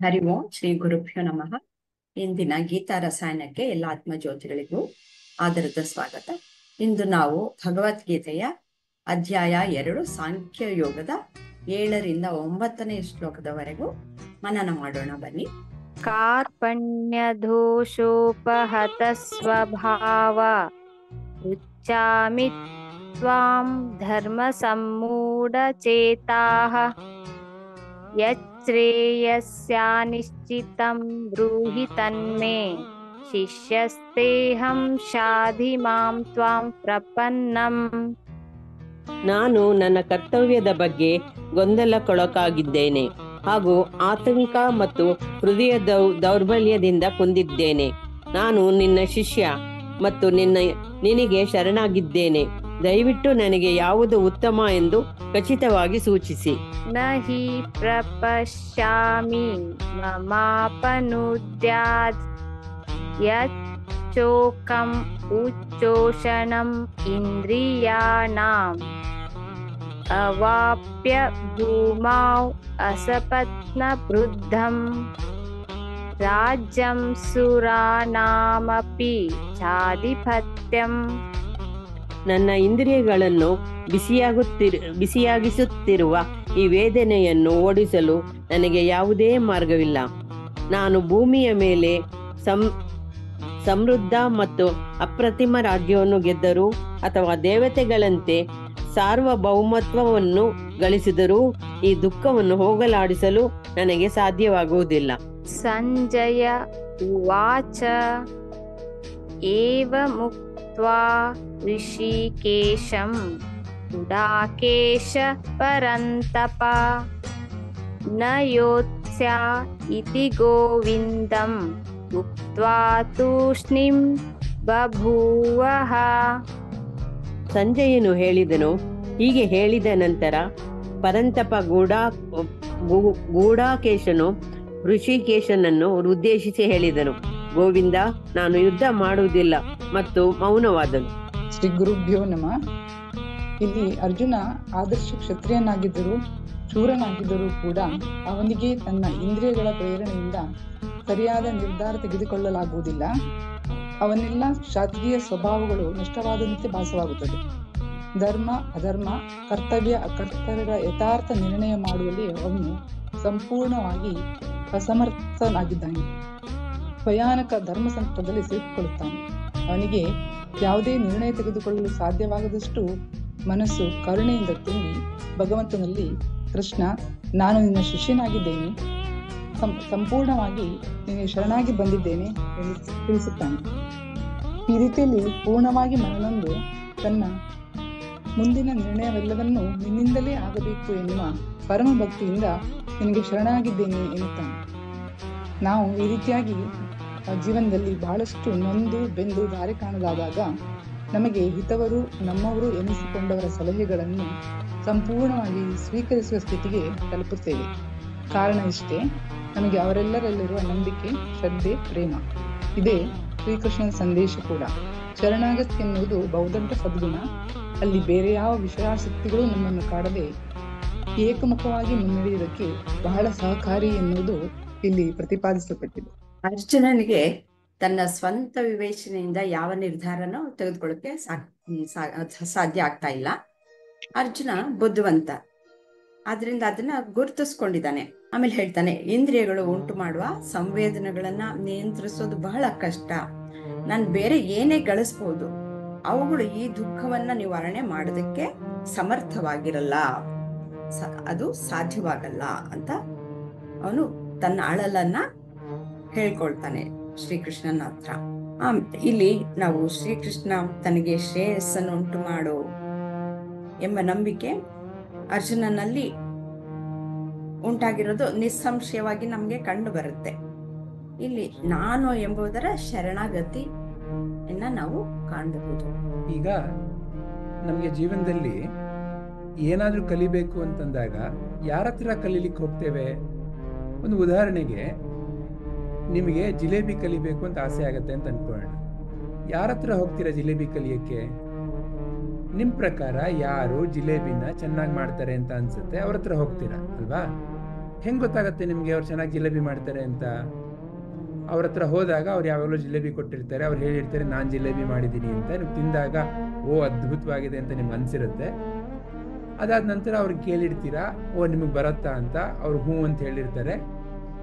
ಹರಿ ಓಂ ಶ್ರೀ ಗುರುಭ್ಯೋ ನಮಃ. ಇಂದಿನ ಗೀತಾ ರಸಾಯನಕ್ಕೆ ಎಲ್ಲ ಆತ್ಮಜ್ಯೋತಿಗಳಿಗೂ ಆದರದ ಸ್ವಾಗತ. ಇಂದು ನಾವು ಭಗವದ್ಗೀತೆಯ ಅಧ್ಯಾಯ 2 ಸಾಂಖ್ಯ ಯೋಗದ 7ರಿಂದ 9ನೇ ಶ್ಲೋಕದವರೆಗೂ ಮನನ ಮಾಡೋಣ ಬನ್ನಿ. ಕಾರ್ಪಣ್ಯ ದೋಷೋಪಹತ ಸ್ವಭಾವ ರುಚ್ಯಾಮಿ ತ್ವಾಂ ಧರ್ಮ ಸಮ್ಮೂಢ ಚೇತಾಃ ಯಚ್ಛ್ರೇಯಸ್ಯಾನಿಶ್ಚಿತಂ ಬ್ರೂಹಿ ತನ್ಮೇ ಶಿಷ್ಯಸ್ತೇಹಂ ಶಾಧಿ ಮಾಂ ತ್ವಾಂ ಪ್ರಪನ್ನಂ. ನಾನು ನನ್ನ ಕರ್ತವ್ಯದ ಬಗ್ಗೆ ಗೊಂದಲಕ್ಕೊಳಗಾಗಿದ್ದೇನೆ ಹಾಗೂ ಆತಂಕ ಮತ್ತು ಹೃದಯ ದೌರ್ಬಲ್ಯದಿಂದ ಕುಂದಿದ್ದೇನೆ. ನಾನು ನಿನ್ನ ಶಿಷ್ಯ ಮತ್ತು ನಿನಗೆ ಶರಣಾಗಿದ್ದೇನೆ. ದಯವಿಟ್ಟು ನನಗೆ ಯಾವುದು ಉತ್ತಮ ಎಂದು ಖಚಿತವಾಗಿ ಸೂಚಿಸಿ. ನಹಿ ಪ್ರಪಶ್ಯಾಮಿ ಮಮಾಪನುದ್ಯಾತ್ ಯಚ್ಚೋಕಂ ಉಚ್ಚೋಷಣಂ ಇಂದ್ರಿಯಾಣಾಂ ಅವಾಪ್ಯ ಭೂಮೌ ಅಸಪತ್ನ ವೃದ್ಧಂ ರಾಜ್ಯಂ ಸುರಾಣಾಮಪಿ ಚಾಧಿಪತ್ಯಂ. ನನ್ನ ಇಂದ್ರಿಯಗಳನ್ನು ಬಿಸಿಯಾಗಿಸುತ್ತಿರುವ ಈ ವೇದನೆಯನ್ನು ಓಡಿಸಲು ನನಗೆ ಯಾವುದೇ ಮಾರ್ಗವಿಲ್ಲ. ನಾನು ಭೂಮಿಯ ಮೇಲೆ ಸಮೃದ್ಧ ಮತ್ತು ಅಪ್ರತಿಮ ರಾಜ್ಯವನ್ನು ಗೆದ್ದರೂ ಅಥವಾ ದೇವತೆಗಳಂತೆ ಸಾರ್ವಭೌಮತ್ವವನ್ನು ಗಳಿಸಿದರೂ ಈ ದುಃಖವನ್ನು ಹೋಗಲಾಡಿಸಲು ನನಗೆ ಸಾಧ್ಯವಾಗುವುದಿಲ್ಲ. ಸಂಜಯ ಉವಾಚ ಏವ ಮುಕ್ತ್ವಾ ಋಷಿಕೇಶಂ ಗುಡಾಕೇಶ ಪರಂತಪ ನ ಯೋತ್ಸ್ಯ ಇತಿ ಗೋವಿಂದಂ ಉಕ್ತ್ವಾ ತೂಷ್ಣೀಂ ಬಭೂವಃ. ಸಂಜಯನು ಹೇಳಿದನು. ಹೀಗೆ ಹೇಳಿದ ನಂತರ ಪರಂತಪ ಗೂಢಾಕೇಶನು ಋಷಿಕೇಶನನ್ನು ಉದ್ದೇಶಿಸಿ ಹೇಳಿದನು, ಗೋವಿಂದ, ನಾನು ಯುದ್ಧ ಮಾಡುವುದಿಲ್ಲ, ಮತ್ತು ಮೌನವಾದನು. ಶ್ರೀ ಗುರುಭ್ಯೋ ನಮಃ. ಇಲ್ಲಿ ಅರ್ಜುನ ಆದರ್ಶ ಕ್ಷತ್ರಿಯನಾಗಿದ್ದರೂ ಶೂರನಾಗಿದ್ದರೂ ಕೂಡ ಅವನಿಗೆ ತನ್ನ ಇಂದ್ರಿಯಗಳ ಪ್ರೇರಣೆಯಿಂದ ಸರಿಯಾದ ನಿರ್ಧಾರ ತೆಗೆದುಕೊಳ್ಳಲಾಗುವುದಿಲ್ಲ. ಅವನೆಲ್ಲ ಕ್ಷತ್ರಿಯ ಸ್ವಭಾವಗಳು ನಷ್ಟವಾದಂತೆ ಭಾಸವಾಗುತ್ತದೆ. ಧರ್ಮ ಅಧರ್ಮ ಕರ್ತವ್ಯ ಅಕರ್ತವ್ಯಗಳ ಯಥಾರ್ಥ ನಿರ್ಣಯ ಮಾಡುವಲ್ಲಿ ಅವನು ಸಂಪೂರ್ಣವಾಗಿ ಅಸಮರ್ಥನಾಗಿದ್ದಾನೆ. ಭಯಾನಕ ಧರ್ಮ ಸಂಕಟದಲ್ಲಿ ಸಿಲುಕಿಕೊಳ್ಳುತ್ತಾನೆ. ಅವನಿಗೆ ಯಾವುದೇ ನಿರ್ಣಯ ತೆಗೆದುಕೊಳ್ಳಲು ಸಾಧ್ಯವಾಗದಷ್ಟು ಮನಸ್ಸು ಕರುಣೆಯಿಂದ ತುಂಬಿ ಭಗವಂತನಲ್ಲಿ, ಕೃಷ್ಣ, ನಾನು ನಿನ್ನ ಶಿಷ್ಯನಾಗಿದ್ದೇನೆ, ಸಂಪೂರ್ಣವಾಗಿ ನಿನಗೆ ಶರಣಾಗಿ ಬಂದಿದ್ದೇನೆ ಎಂದು ತಿಳಿಸುತ್ತಾನೆ. ಈ ರೀತಿಯಲ್ಲಿ ಪೂರ್ಣವಾಗಿ ಮನನೊಂದು ತನ್ನ ಮುಂದಿನ ನಿರ್ಣಯವೆಲ್ಲವನ್ನೂ ನಿನ್ನಿಂದಲೇ ಆಗಬೇಕು ಎನ್ನುವ ಪರಮ ಭಕ್ತಿಯಿಂದ ನಿನಗೆ ಶರಣಾಗಿದ್ದೇನೆ ಎನ್ನುತ್ತಾನೆ. ನಾವು ಈ ರೀತಿಯಾಗಿ ಜೀವನದಲ್ಲಿ ಬಹಳಷ್ಟು ನೊಂದು ಬೆಂದು ದಾರಿ ಕಾಣದಾದಾಗ ನಮಗೆ ಹಿತವರು ನಮ್ಮವರು ಎನಿಸಿಕೊಂಡವರ ಸಲಹೆಗಳನ್ನು ಸಂಪೂರ್ಣವಾಗಿ ಸ್ವೀಕರಿಸುವ ಸ್ಥಿತಿಗೆ ತಲುಪುತ್ತೇವೆ. ಕಾರಣ ಇಷ್ಟೇ, ನಮಗೆ ಅವರೆಲ್ಲರಲ್ಲಿರುವ ನಂಬಿಕೆ, ಶ್ರದ್ಧೆ, ಪ್ರೇಮ. ಇದೇ ಶ್ರೀಕೃಷ್ಣನ ಸಂದೇಶ ಕೂಡ. ಶರಣಾಗತಿ ಎನ್ನುವುದು ಬಹುದೊಡ್ಡ ಸದ್ಗುಣ. ಅಲ್ಲಿ ಬೇರೆ ಯಾವ ವಿಷಯಾಸಕ್ತಿಗಳು ನಮ್ಮನ್ನು ಕಾಡದೆ ಏಕಮುಖವಾಗಿ ಮುನ್ನಡೆಯುವುದಕ್ಕೆ ಬಹಳ ಸಹಕಾರಿ ಎನ್ನುವುದು ಇಲ್ಲಿ ಪ್ರತಿಪಾದಿಸಲ್ಪಟ್ಟಿದೆ. ಅರ್ಜುನನಿಗೆ ತನ್ನ ಸ್ವಂತ ವಿವೇಚನೆಯಿಂದ ಯಾವ ನಿರ್ಧಾರನೂ ತೆಗೆದುಕೊಳ್ಳಕ್ಕೆ ಸಾಧ್ಯ ಆಗ್ತಾ ಇಲ್ಲ. ಅರ್ಜುನ ಬುದ್ಧಿವಂತ, ಆದ್ರಿಂದ ಅದನ್ನ ಗುರುತಿಸ್ಕೊಂಡಿದ್ದಾನೆ. ಆಮೇಲೆ ಹೇಳ್ತಾನೆ, ಇಂದ್ರಿಯಗಳು ಉಂಟು ಮಾಡುವ ಸಂವೇದನೆಗಳನ್ನ ನಿಯಂತ್ರಿಸೋದು ಬಹಳ ಕಷ್ಟ. ನಾನು ಬೇರೆ ಏನೇ ಗಳಿಸ್ಬೋದು, ಅವುಗಳು ಈ ದುಃಖವನ್ನ ನಿವಾರಣೆ ಮಾಡೋದಕ್ಕೆ ಸಮರ್ಥವಾಗಿರಲ್ಲ, ಅದು ಸಾಧ್ಯವಾಗಲ್ಲ ಅಂತ ಅವನು ತನ್ನ ಅಳಲನ್ನ ಹೇಳ್ಕೊಳ್ತಾನೆ ಶ್ರೀಕೃಷ್ಣನ ಹತ್ರ. ಇಲ್ಲಿ ನಾವು ಶ್ರೀಕೃಷ್ಣ ತನಗೆ ಶ್ರೇಯಸ್ಸನ್ನು ಉಂಟು ಮಾಡು ಎಂಬ ನಂಬಿಕೆ ಅರ್ಜುನನಲ್ಲಿ ಉಂಟಾಗಿರೋದು ನಿಸ್ಸಂಶಯವಾಗಿ ನಮ್ಗೆ ಕಂಡು ಬರುತ್ತೆ. ಇಲ್ಲಿ ನಾನು ಎಂಬುದರ ಶರಣಾಗತಿಯನ್ನ ನಾವು ಕಾಣಬಹುದು. ಈಗ ನಮಗೆ ಜೀವನದಲ್ಲಿ ಏನಾದ್ರೂ ಕಲಿಬೇಕು ಅಂತಂದಾಗ ಯಾರ ಹತ್ರ ಕಲೀಲಿಕ್ಕೆ ಹೋಗ್ತೇವೆ? ಒಂದು ಉದಾಹರಣೆಗೆ, ನಿಮಗೆ ಜಿಲೇಬಿ ಕಲಿಬೇಕು ಅಂತ ಆಸೆ ಆಗತ್ತೆ ಅಂತ ಅನ್ಕೊಳ್ಳೋಣ. ಯಾರ ಹತ್ರ ಹೋಗ್ತೀರಾ ಜಿಲೇಬಿ ಕಲಿಯಕ್ಕೆ? ನಿಮ್ಮ ಪ್ರಕಾರ ಯಾರು ಜಿಲೇಬಿನ ಚೆನ್ನಾಗಿ ಮಾಡ್ತಾರೆ ಅಂತ ಅನ್ಸುತ್ತೆ ಅವ್ರ ಹತ್ರ ಹೋಗ್ತೀರಾ ಅಲ್ವಾ? ಹೆಂಗೆ ಗೊತ್ತಾಗತ್ತೆ ನಿಮಗೆ ಅವ್ರು ಚೆನ್ನಾಗಿ ಜಿಲೇಬಿ ಮಾಡ್ತಾರೆ ಅಂತ? ಅವ್ರ ಹತ್ರ ಹೋದಾಗ ಅವ್ರು ಯಾವಾಗಲೂ ಜಿಲೇಬಿ ಕೊಟ್ಟಿರ್ತಾರೆ, ಅವ್ರು ಹೇಳಿರ್ತಾರೆ ನಾನು ಜಿಲೇಬಿ ಮಾಡಿದ್ದೀನಿ ಅಂತ. ನೀವು ತಿಂದಾಗ ಓ ಅದ್ಭುತವಾಗಿದೆ ಅಂತ ನಿಮ್ಗೆ ಅನಿಸಿರುತ್ತೆ. ಅದಾದ ನಂತರ ಅವ್ರಿಗೆ ಕೇಳಿರ್ತೀರಾ ಓ ನಿಮಗೆ ಬರುತ್ತಾ ಅಂತ. ಅವ್ರು ಹ್ಞೂ ಅಂತ ಹೇಳಿರ್ತಾರೆ.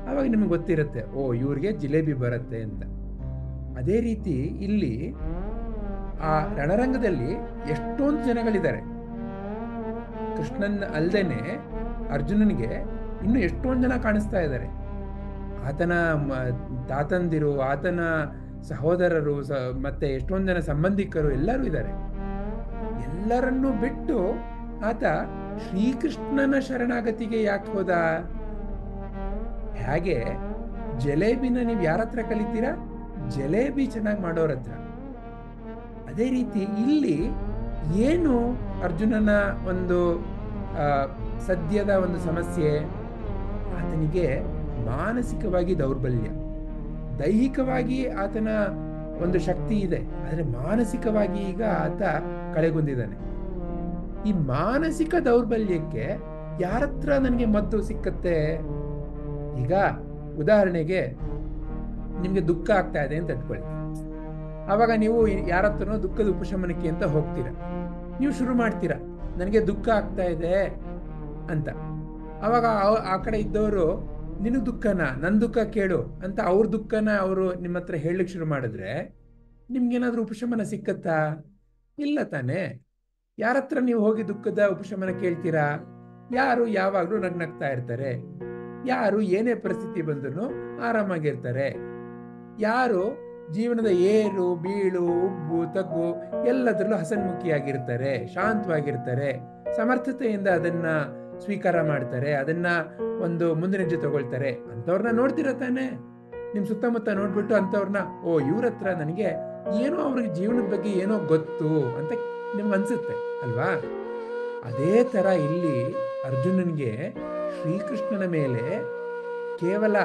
ಆವಾಗ ನಿಮಗೆ ಗೊತ್ತಿರುತ್ತೆ ಓ ಇವ್ರಿಗೆ ಜಿಲೇಬಿ ಬರುತ್ತೆ ಅಂತ. ಅದೇ ರೀತಿ ಇಲ್ಲಿ ಆ ರಣರಂಗದಲ್ಲಿ ಎಷ್ಟೊಂದು ಜನಗಳಿದ್ದಾರೆ. ಕೃಷ್ಣನ್ ಅಲ್ದೇನೆ ಅರ್ಜುನನಿಗೆ ಇನ್ನು ಎಷ್ಟೊಂದು ಜನ ಕಾಣಿಸ್ತಾ ಇದ್ದಾರೆ. ಆತನ ತಾತಂದಿರು, ಆತನ ಸಹೋದರರು, ಮತ್ತೆ ಎಷ್ಟೊಂದು ಜನ ಸಂಬಂಧಿಕರು ಎಲ್ಲರೂ ಇದ್ದಾರೆ. ಎಲ್ಲರನ್ನೂ ಬಿಟ್ಟು ಆತ ಶ್ರೀಕೃಷ್ಣನ ಶರಣಾಗತಿಗೆ ಯಾಕೆ ಹೋದ? ಹಾಗೆ ಜಲೇಬಿನ ನೀವು ಯಾರ ಹತ್ರ ಕಲಿತೀರಾ? ಜಲೇಬಿ ಚೆನ್ನಾಗಿ ಮಾಡೋರ ಹತ್ರ. ಅದೇ ರೀತಿ ಇಲ್ಲಿ ಏನು ಅರ್ಜುನನ ಒಂದು ಸದ್ಯದ ಒಂದು ಸಮಸ್ಯೆ? ಆತನಿಗೆ ಮಾನಸಿಕವಾಗಿ ದೌರ್ಬಲ್ಯ. ದೈಹಿಕವಾಗಿ ಆತನ ಒಂದು ಶಕ್ತಿ ಇದೆ, ಆದರೆ ಮಾನಸಿಕವಾಗಿ ಈಗ ಆತ ಕಳೆಗುಂದಿದ್ದಾನೆ. ಈ ಮಾನಸಿಕ ದೌರ್ಬಲ್ಯಕ್ಕೆ ಯಾರತ್ರ ನನಗೆ ಮದ್ದು ಸಿಕ್ಕತ್ತೆ? ಈಗ ಉದಾಹರಣೆಗೆ ನಿಮಗೆ ದುಃಖ ಆಗ್ತಾ ಇದೆ ಅಂತ ಇಟ್ಕೊಳ್ಳಿ. ಆವಾಗ ನೀವು ಯಾರತ್ರನೋ ದುಃಖದ ಉಪಶಮನಕ್ಕೆ ಅಂತ ಹೋಗ್ತೀರಾ. ನೀವು ಶುರು ಮಾಡ್ತೀರಾ ನನಗೆ ದುಃಖ ಆಗ್ತಾ ಇದೆ ಅಂತ. ಆವಾಗ ಆ ಕಡೆ ಇದ್ದವರು ನಿನಗೆ ದುಃಖನ, ನನ್ನ ದುಃಖ ಕೇಳು ಅಂತ ಅವ್ರ ದುಃಖನ ಅವರು ನಿಮ್ಮ ಹತ್ರ ಹೇಳಲಿಕ್ಕೆ ಶುರು ಮಾಡಿದ್ರೆ ನಿಮ್ಗೇನಾದ್ರೂ ಉಪಶಮನ ಸಿಕ್ಕತ್ತಾ? ಇಲ್ಲ ತಾನೆ. ಯಾರ ಹತ್ರ ನೀವು ಹೋಗಿ ದುಃಖದ ಉಪಶಮನ ಕೇಳ್ತೀರಾ? ಯಾರು ಯಾವಾಗಲೂ ನಗ್ನಗ್ತಾ ಇರ್ತಾರೆ, ಯಾರು ಏನೇ ಪರಿಸ್ಥಿತಿ ಬಂದರೂ ಆರಾಮಾಗಿರ್ತಾರೆ, ಯಾರು ಜೀವನದ ಏರು ಬೀಳು ಉಬ್ಬು ತಗ್ಗು ಎಲ್ಲದರಲ್ಲೂ ಹಸನ್ಮುಖಿಯಾಗಿರ್ತಾರೆ, ಶಾಂತವಾಗಿರ್ತಾರೆ, ಸಮರ್ಥತೆಯಿಂದ ಅದನ್ನ ಸ್ವೀಕಾರ ಮಾಡ್ತಾರೆ, ಅದನ್ನ ಒಂದು ಮುಂದಿನ ಹೆಜ್ಜೆ ತಗೊಳ್ತಾರೆ. ಅಂಥವ್ರನ್ನ ನೋಡ್ತಿರ ತಾನೆ. ನಿಮ್ ಸುತ್ತಮುತ್ತ ನೋಡ್ಬಿಟ್ಟು ಅಂಥವ್ರನ್ನ ಓ ಇವ್ರ ಹತ್ರ ನನಗೆ ಏನೋ ಅವ್ರಿಗೆ ಜೀವನದ ಬಗ್ಗೆ ಏನೋ ಗೊತ್ತು ಅಂತ ನಿಮ್ಗೆ ಅನ್ಸುತ್ತೆ ಅಲ್ವಾ? ಅದೇ ತರ ಇಲ್ಲಿ ಅರ್ಜುನನ್ಗೆ ಶ್ರೀಕೃಷ್ಣನ ಮೇಲೆ ಕೇವಲ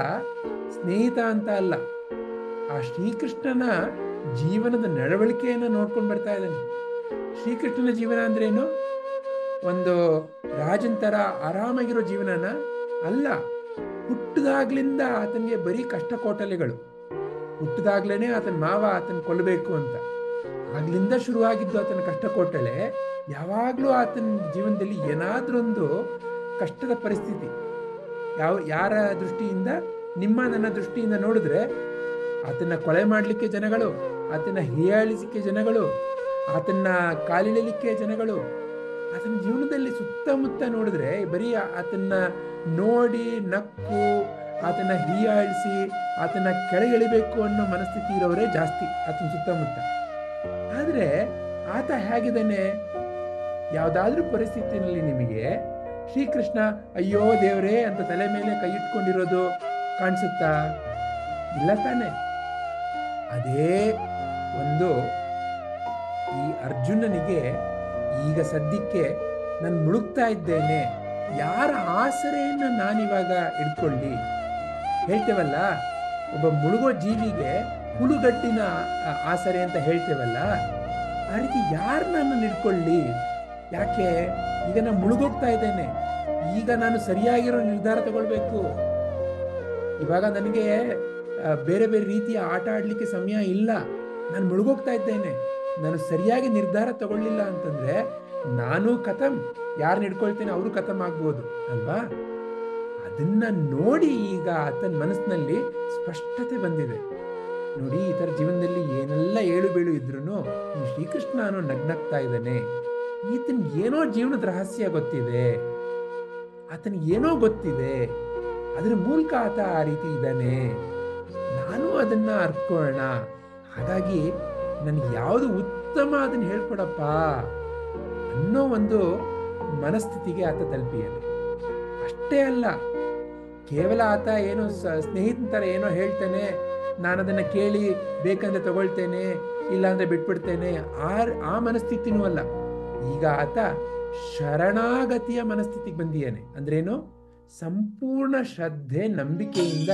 ಸ್ನೇಹಿತ ಅಂತ ಅಲ್ಲ, ಆ ಶ್ರೀಕೃಷ್ಣನ ಜೀವನದ ನಡವಳಿಕೆಯನ್ನು ನೋಡ್ಕೊಂಡು ಬರ್ತಾ ಇದ್ದಾನೆ. ಶ್ರೀಕೃಷ್ಣನ ಜೀವನ ಅಂದ್ರೇನು? ಒಂದು ರಾಜನ್ ತರ ಆರಾಮಾಗಿರೋ ಜೀವನನ ಅಲ್ಲ. ಹುಟ್ಟಿದಾಗ್ಲಿಂದ ಆತನಿಗೆ ಬರೀ ಕಷ್ಟ ಕೋಟಲೆಗಳು. ಹುಟ್ಟಿದಾಗ್ಲೇನೆ ಆತನ ಮಾವ ಆತನ ಕೊಲ್ಲಬೇಕು ಅಂತ, ಆಗ್ಲಿಂದ ಶುರುವಾಗಿದ್ದು ಆತನ ಕಷ್ಟ ಕೋಟಲೆ. ಯಾವಾಗ್ಲೂ ಆತನ ಜೀವನದಲ್ಲಿ ಏನಾದ್ರೊಂದು ಕಷ್ಟದ ಪರಿಸ್ಥಿತಿ. ಯಾರ ದೃಷ್ಟಿಯಿಂದ? ನಿಮ್ಮ ನನ್ನ ದೃಷ್ಟಿಯಿಂದ ನೋಡಿದ್ರೆ ಆತನ ಕೊಲೆ ಮಾಡಲಿಕ್ಕೆ ಜನಗಳು, ಆತನ ಹೀಯಾಳಿಸಿಕೆ ಜನಗಳು, ಆತನ ಕಾಲಿಡಲಿಕ್ಕೆ ಜನಗಳು. ಆತನ ಜೀವನದಲ್ಲಿ ಸುತ್ತಮುತ್ತ ನೋಡಿದ್ರೆ ಬರೀ ಆತನ ನೋಡಿ ನಕ್ಕು, ಆತನ ಹೀಯಾಳಿಸಿ, ಆತನ ಕೆಳಗಿಳಿಬೇಕು ಅನ್ನೋ ಮನಸ್ಥಿತಿ ಇರೋರೇ ಜಾಸ್ತಿ ಆತನ ಸುತ್ತಮುತ್ತ. ಆದ್ರೆ ಆತ ಹೇಗಿದ್ದಾನೆ? ಯಾವುದಾದ್ರೂ ಪರಿಸ್ಥಿತಿಯಲ್ಲಿ ನಿಮಗೆ ಶ್ರೀಕೃಷ್ಣ ಅಯ್ಯೋ ದೇವರೇ ಅಂತ ತಲೆ ಮೇಲೆ ಕೈ ಇಟ್ಕೊಂಡಿರೋದು ಕಾಣಿಸುತ್ತಾ? ಇಲ್ಲ ತಾನೆ. ಅದೇ ಒಂದು ಈ ಅರ್ಜುನನಿಗೆ ಈಗ ಸದ್ಯಕ್ಕೆ ನಾನು ಮುಳುಗ್ತಾ ಇದ್ದೇನೆ, ಯಾರ ಆಸರೆಯನ್ನು ನಾನಿವಾಗ ಇಟ್ಕೊಳ್ಳಿ? ಹೇಳ್ತೇವಲ್ಲ, ಒಬ್ಬ ಮುಳುಗೋ ಜೀವಿಗೆ ಹುಳುಗಟ್ಟಿನ ಆಸರೆ ಅಂತ ಹೇಳ್ತೇವಲ್ಲ, ಆ ರೀತಿ ಯಾರು ನಾನು ಇಟ್ಕೊಳ್ಳಿ? ಯಾಕೆ? ಈಗ ನಾನು ಮುಳುಗೋಗ್ತಾ ಇದ್ದೇನೆ, ಈಗ ನಾನು ಸರಿಯಾಗಿರೋ ನಿರ್ಧಾರ ತಗೊಳ್ಬೇಕು. ಇವಾಗ ನನಗೆ ಬೇರೆ ಬೇರೆ ರೀತಿಯ ಆಟ ಆಡ್ಲಿಕ್ಕೆ ಸಮಯ ಇಲ್ಲ, ನಾನು ಮುಳುಗೋಗ್ತಾ ಇದ್ದೇನೆ. ನಾನು ಸರಿಯಾಗಿ ನಿರ್ಧಾರ ತಗೊಳ್ಳಿಲ್ಲ ಅಂತಂದ್ರೆ ನಾನು ಖತಮ್, ಯಾರನ್ನ ಹಿಡ್ಕೊಳ್ತೇನೆ ಅವರು ಖತಮ್ ಆಗ್ಬೋದು ಅಲ್ವಾ? ಅದನ್ನ ನೋಡಿ ಈಗ ಆತನ ಮನಸ್ಸಿನಲ್ಲಿ ಸ್ಪಷ್ಟತೆ ಬಂದಿದೆ. ನೋಡಿ, ಈ ತರ ಜೀವನದಲ್ಲಿ ಏನೆಲ್ಲ ಏಳು ಬೀಳು ಇದ್ರು ಈ ಶ್ರೀಕೃಷ್ಣ ಅನ್ನೋ ನಗ್ನಗ್ತಾ ಇದ್ದಾನೆ. ಈತನ್ ಏನೋ ಜೀವನದ ರಹಸ್ಯ ಗೊತ್ತಿದೆ, ಆತನಿಗೆ ಏನೋ ಗೊತ್ತಿದೆ, ಅದ್ರ ಮೂಲಕ ಆತ ಆ ರೀತಿ ಇದ್ದಾನೆ. ನಾನು ಅದನ್ನ ಅರ್ತ್ಕೊಳ್ಳೋಣ. ಹಾಗಾಗಿ ನನಗೆ ಯಾವುದು ಉತ್ತಮ ಅದನ್ನ ಹೇಳ್ಕೊಡಪ್ಪ ಅನ್ನೋ ಒಂದು ಮನಸ್ಥಿತಿಗೆ ಆತ ತಲುಪಿಯಾನೆ. ಅಷ್ಟೇ ಅಲ್ಲ, ಕೇವಲ ಆತ ಏನೋ ಸ್ನೇಹಿತನ ಥರ ಏನೋ ಹೇಳ್ತಾನೆ, ನಾನು ಅದನ್ನ ಕೇಳಿ ಬೇಕಂದ್ರೆ ತಗೊಳ್ತೇನೆ, ಇಲ್ಲಾಂದ್ರೆ ಬಿಟ್ಬಿಡ್ತೇನೆ, ಆ ಮನಸ್ಥಿತಿನೂ ಅಲ್ಲ. ಈಗ ಆತ ಶರಣಾಗತಿಯ ಮನಸ್ಥಿತಿಗೆ ಬಂದಿಯಾನೆ. ಅಂದ್ರೇನು? ಸಂಪೂರ್ಣ ಶ್ರದ್ಧೆ ನಂಬಿಕೆಯಿಂದ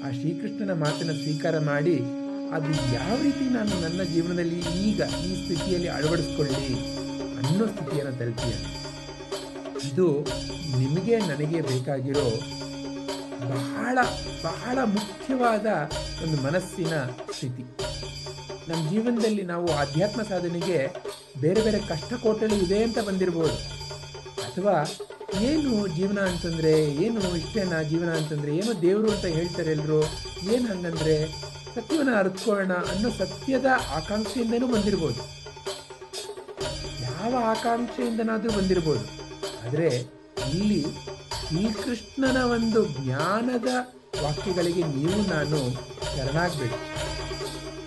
ಆ ಶ್ರೀಕೃಷ್ಣನ ಮಾತನ್ನು ಸ್ವೀಕಾರ ಮಾಡಿ ಅದು ಯಾವ ರೀತಿ ನಾನು ನನ್ನ ಜೀವನದಲ್ಲಿ ಈಗ ಈ ಸ್ಥಿತಿಯಲ್ಲಿ ಅಳವಡಿಸ್ಕೊಳ್ಳಿ ಅನ್ನೋ ಸ್ಥಿತಿಯನ್ನು ತಲುಪಿಯಾನೆ. ಇದು ನಿಮಗೆ ನನಗೆ ಬೇಕಾಗಿರೋ ಬಹಳ ಬಹಳ ಮುಖ್ಯವಾದ ಒಂದು ಮನಸ್ಸಿನ ಸ್ಥಿತಿ. ನಮ್ಮ ಜೀವನದಲ್ಲಿ ನಾವು ಆಧ್ಯಾತ್ಮ ಸಾಧನೆಗೆ ಬೇರೆ ಬೇರೆ ಕಷ್ಟಕೋಟಗಳು ಇದೆ ಅಂತ ಬಂದಿರ್ಬೋದು, ಅಥವಾ ಏನು ಜೀವನ ಅಂತಂದರೆ ಏನು, ಇಷ್ಟೇನಾ ಜೀವನ ಅಂತಂದರೆ ಏನೋ ದೇವರು ಅಂತ ಹೇಳ್ತಾರೆ ಎಲ್ಲರೂ, ಏನು ಹಂಗಂದರೆ ಸತ್ಯವನ್ನು ಅರ್ಥಕೊಳ್ಳೋಣ ಅನ್ನೋ ಸತ್ಯದ ಆಕಾಂಕ್ಷೆಯಿಂದನೂ ಬಂದಿರ್ಬೋದು, ಯಾವ ಆಕಾಂಕ್ಷೆಯಿಂದನಾದರೂ ಬಂದಿರ್ಬೋದು. ಆದರೆ ಇಲ್ಲಿ ಶ್ರೀಕೃಷ್ಣನ ಒಂದು ಜ್ಞಾನದ ವಾಕ್ಯಗಳಿಗೆ ನೀವು ನಾನು ಶರಣಾಗಬೇಕು,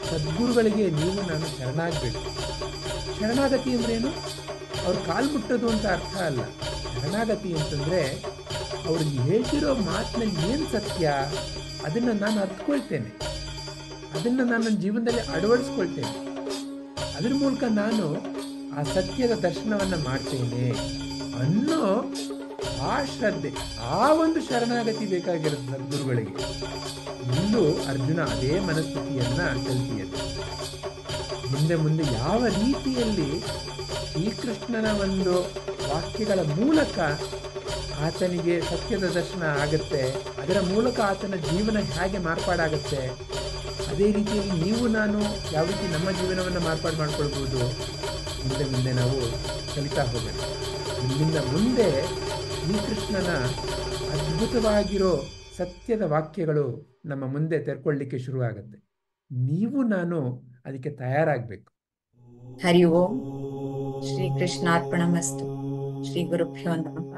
ಸದ್ಗುರುಗಳಿಗೆ ನೀವು ನಾನು ಶರಣಾಗಬೇಕು. ಶರಣಾಗತಿ ಅಂದ್ರೇನು? ಅವ್ರು ಕಾಲು ಮುಟ್ಟೋದು ಅಂತ ಅರ್ಥ ಅಲ್ಲ. ಶರಣಾಗತಿ ಅಂತಂದರೆ ಅವ್ರಿಗೆ ಹೇಳ್ತಿರೋ ಮಾತಿನಲ್ಲಿ ಏನು ಸತ್ಯ ಅದನ್ನು ನಾನು ಅರ್ಥಕೊಳ್ತೇನೆ, ಅದನ್ನು ನಾನು ನನ್ನ ಜೀವನದಲ್ಲಿ ಅಳವಡಿಸ್ಕೊಳ್ತೇನೆ, ಅದ್ರ ಮೂಲಕ ನಾನು ಆ ಸತ್ಯದ ದರ್ಶನವನ್ನು ಮಾಡ್ತೇನೆ ಅನ್ನೋ ಆ ಶ್ರದ್ಧೆ, ಆ ಒಂದು ಶರಣಾಗತಿ ಬೇಕಾಗಿರುತ್ತೆ ಸದ್ಗುರುಗಳಿಗೆ. ಇಲ್ಲೂ ಅರ್ಜುನ ಅದೇ ಮನಸ್ಥಿತಿಯನ್ನು ಕಲ್ತಿಯನು. ಮುಂದೆ ಮುಂದೆ ಯಾವ ರೀತಿಯಲ್ಲಿ ಶ್ರೀಕೃಷ್ಣನ ಒಂದು ವಾಕ್ಯಗಳ ಮೂಲಕ ಆತನಿಗೆ ಸತ್ಯದ ದರ್ಶನ ಆಗುತ್ತೆ, ಅದರ ಮೂಲಕ ಆತನ ಜೀವನ ಹೇಗೆ ಮಾರ್ಪಾಡಾಗುತ್ತೆ, ಅದೇ ರೀತಿಯಲ್ಲಿ ನೀವು ನಾನು ಯಾವ ರೀತಿ ನಮ್ಮ ಜೀವನವನ್ನು ಮಾರ್ಪಾಡು ಮಾಡ್ಕೊಳ್ಬೋದು, ಮುಂದೆ ಮುಂದೆ ನಾವು ಕಲಿತಾ ಹೋಗೋಣ. ಇಲ್ಲಿಂದ ಮುಂದೆ ಶ್ರೀಕೃಷ್ಣನ ಅದ್ಭುತವಾಗಿರೋ ಸತ್ಯದ ವಾಕ್ಯಗಳು ನಮ್ಮ ಮುಂದೆ ತೆರ್ಕೊಳ್ಳಿಕ್ಕೆ ಶುರುವಾಗುತ್ತೆ. ನೀವು ನಾನು ಅದಕ್ಕೆ ತಯಾರಾಗಬೇಕು. ಹರಿ ಓಂ. ಶ್ರೀ ಕೃಷ್ಣಾರ್ಪಣಮಸ್ತು. ಶ್ರೀ ಗುರುಭ್ಯೋ ನಮಃ.